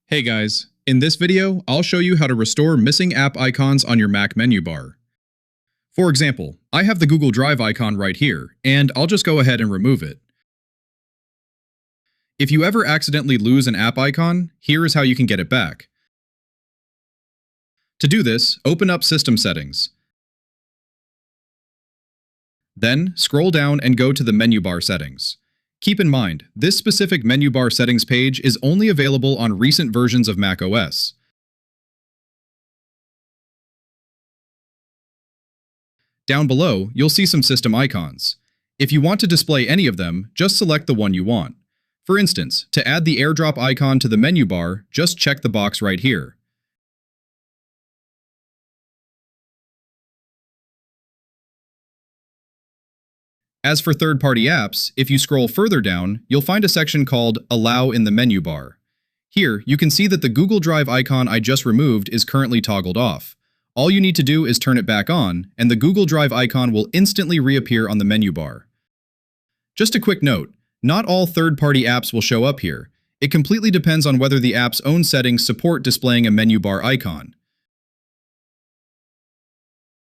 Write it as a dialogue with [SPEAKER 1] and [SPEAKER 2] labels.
[SPEAKER 1] Hey guys, in this video, I'll show you how to restore missing app icons on your Mac menu bar. For example, I have the Google Drive icon right here, and I'll just go ahead and remove it. If you ever accidentally lose an app icon, here is how you can get it back. To do this, open up System Settings. Then, scroll down and go to the menu bar settings. Keep in mind, this specific menu bar settings page is only available on recent versions of macOS. Down below, you'll see some system icons. If you want to display any of them, just select the one you want. For instance, to add the AirDrop icon to the menu bar, just check the box right here. As for third-party apps, if you scroll further down, you'll find a section called Allow in the menu bar. Here, you can see that the Google Drive icon I just removed is currently toggled off. All you need to do is turn it back on, and the Google Drive icon will instantly reappear on the menu bar. Just a quick note, not all third-party apps will show up here. It completely depends on whether the app's own settings support displaying a menu bar icon.